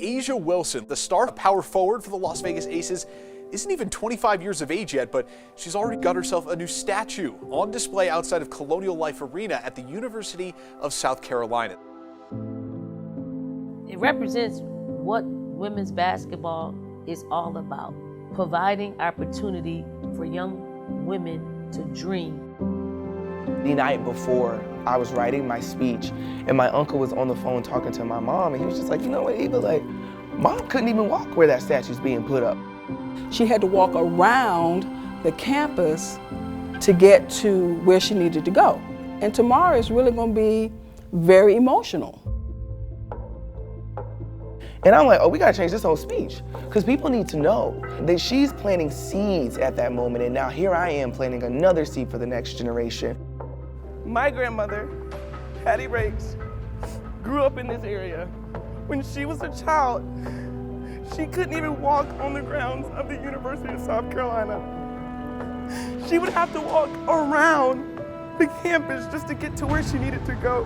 A'ja Wilson, the star power forward for the Las Vegas Aces, isn't even 25 years of age yet, but she's already got herself a new statue on display outside of Colonial Life Arena at the University of South Carolina. It represents what women's basketball is all about, providing opportunity for young women to dream. The night before, I was writing my speech, and my uncle was on the phone talking to my mom, and he was just like, you know what, Eva, like, Mom couldn't even walk where that statue's being put up. She had to walk around the campus to get to where she needed to go. And tomorrow is really going to be very emotional. And I'm like, oh, we got to change this whole speech, because people need to know that she's planting seeds at that moment, and now here I am planting another seed for the next generation. My grandmother, Hattie Rakes, grew up in this area. When she was a child, she couldn't even walk on the grounds of the University of South Carolina. She would have to walk around the campus just to get to where she needed to go.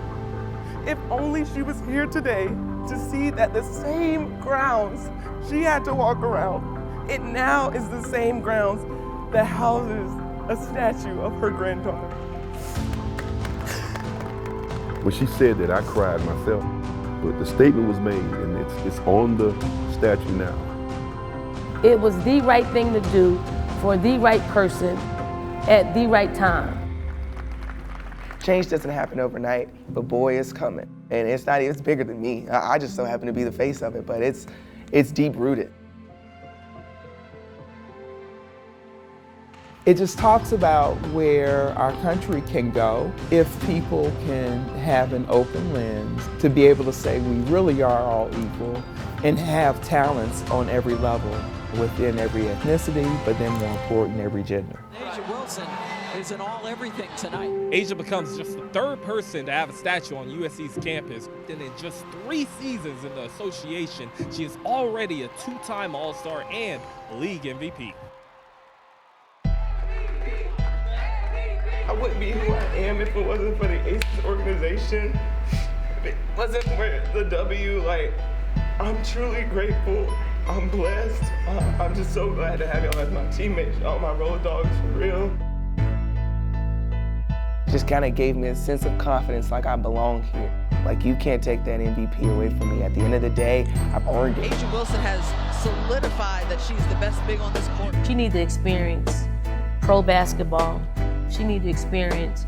If only she was here today to see that the same grounds she had to walk around, it now is the same grounds that houses a statue of her granddaughter. When she said that, I cried myself. But the statement was made, and it's on the statue now. It was the right thing to do for the right person at the right time. Change doesn't happen overnight, but boy, it's coming. And it's bigger than me. I just so happen to be the face of it, but it's deep rooted. It just talks about where our country can go if people can have an open lens to be able to say we really are all equal and have talents on every level within every ethnicity, but then more important, every gender. A'ja Wilson is an all-everything tonight. A'ja becomes just the third person to have a statue on USC's campus. And in just 3 seasons in the association, she is already a 2-time All-Star and a league MVP. I wouldn't be who I am if it wasn't for the Aces organization. If it wasn't for the W, like, I'm truly grateful. I'm blessed. I'm just so glad to have y'all as my teammates, all my road dogs, for real. Just kind of gave me a sense of confidence, like I belong here. Like, you can't take that MVP away from me. At the end of the day, I've earned it. A'ja Wilson has solidified that she's the best big on this court. She needs to experience pro basketball. She needs to experience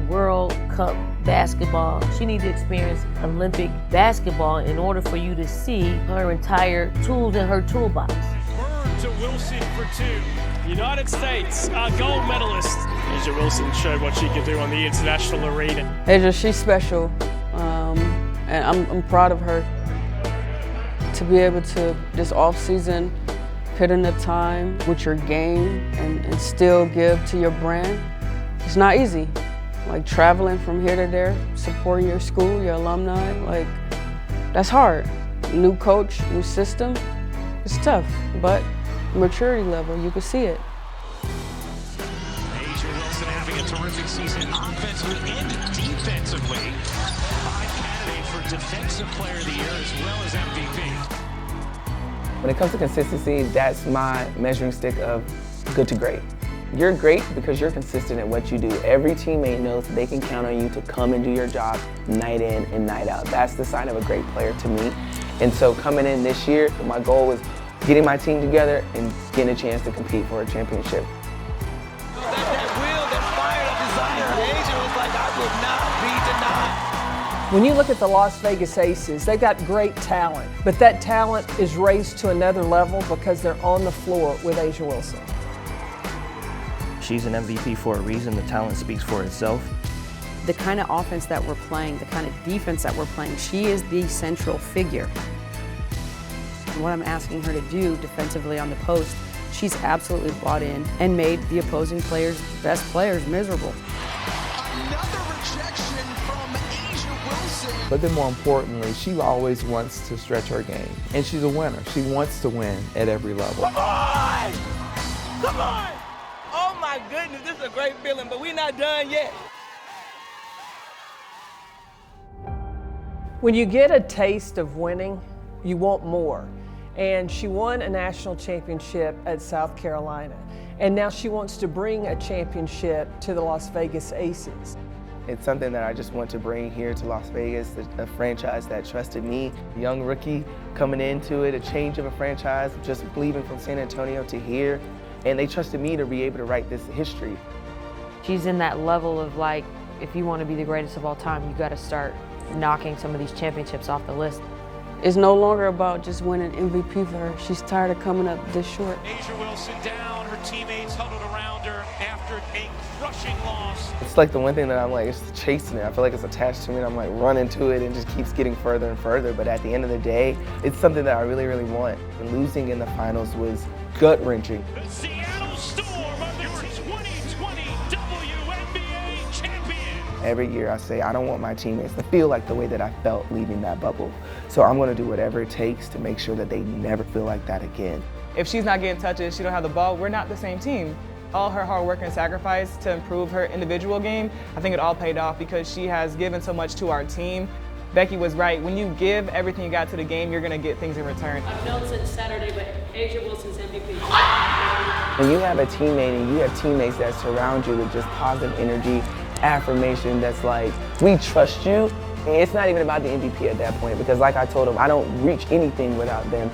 World Cup basketball. She needs to experience Olympic basketball in order for you to see her entire tools in her toolbox. Bird to Wilson for 2. United States gold medalist. A'ja Wilson showed what she can do on the international arena. A'ja, she's special, and I'm proud of her. To be able to, this off-season, put in the time with your game and still give to your brand, it's not easy. Like traveling from here to there, supporting your school, your alumni, like that's hard. New coach, new system, it's tough, but maturity level, you can see it. A'ja Wilson having a terrific season offensively and defensively. High candidate for Defensive Player of the Year as well as MVP. When it comes to consistency, that's my measuring stick of good to great. You're great because you're consistent at what you do. Every teammate knows that they can count on you to come and do your job night in and night out. That's the sign of a great player to me. And so coming in this year, my goal was getting my team together and getting a chance to compete for a championship. That will, that fire, that desire, A'ja was like, I will not be denied. When you look at the Las Vegas Aces, they've got great talent, but that talent is raised to another level because they're on the floor with A'ja Wilson. She's an MVP for a reason. The talent speaks for itself. The kind of offense that we're playing, the kind of defense that we're playing, she is the central figure. And what I'm asking her to do defensively on the post, she's absolutely bought in and made the opposing players, best players, miserable. Another rejection from A'ja Wilson. But then more importantly, she always wants to stretch her game. And she's a winner. She wants to win at every level. Come on! Come on! Oh my goodness, this is a great feeling, but we're not done yet. When you get a taste of winning, you want more. And she won a national championship at South Carolina. And now she wants to bring a championship to the Las Vegas Aces. It's something that I just want to bring here to Las Vegas, a franchise that trusted me. A young rookie coming into it, a change of a franchise, just leaving from San Antonio to here. And they trusted me to be able to write this history. She's in that level of like, if you want to be the greatest of all time, you got to start knocking some of these championships off the list. It's no longer about just winning MVP for her. She's tired of coming up this short. Asia Wilson down, her teammates huddled around her after a crushing loss. It's like the one thing that I'm like, it's chasing it. I feel like it's attached to me and I'm like running to it and just keeps getting further and further. But at the end of the day, it's something that I really, really want. And losing in the finals was gut-wrenching. The Seattle Storm are your 2020 WNBA champion. Every year I say, I don't want my teammates to feel like the way that I felt leaving that bubble. So I'm gonna do whatever it takes to make sure that they never feel like that again. If she's not getting touches, she don't have the ball, we're not the same team. All her hard work and sacrifice to improve her individual game, I think it all paid off because she has given so much to our team. Becky was right. When you give everything you got to the game, you're going to get things in return. I've known since Saturday, but Asia Wilson's MVP. When you have a teammate and you have teammates that surround you with just positive energy, affirmation that's like, we trust you. And it's not even about the MVP at that point because like I told them, I don't reach anything without them.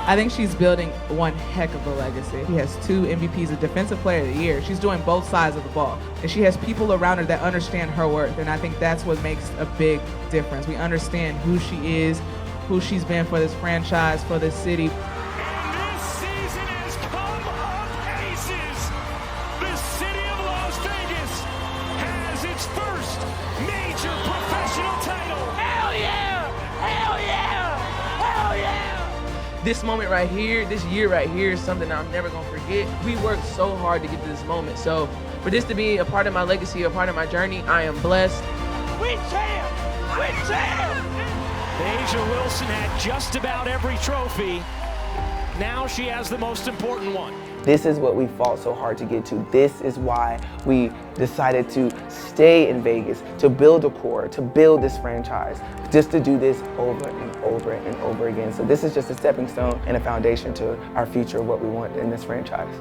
I think she's building one heck of a legacy. She has 2 MVPs, a Defensive Player of the Year. She's doing both sides of the ball. And she has people around her that understand her worth. And I think that's what makes a big difference. We understand who she is, who she's been for this franchise, for this city. And this season has come of aces. The city of Las Vegas has its first major professional title. Hell yeah! Hell yeah! Hell yeah! This moment right here, this year right here is something I'm never gonna forget. We worked so hard to get to this moment. So for this to be a part of my legacy, a part of my journey, I am blessed. We champ! We champ! Asia Wilson had just about every trophy. Now she has the most important one. This is what we fought so hard to get to. This is why we decided to stay in Vegas, to build a core, to build this franchise, just to do this over and over and over again. So this is just a stepping stone and a foundation to our future, what we want in this franchise.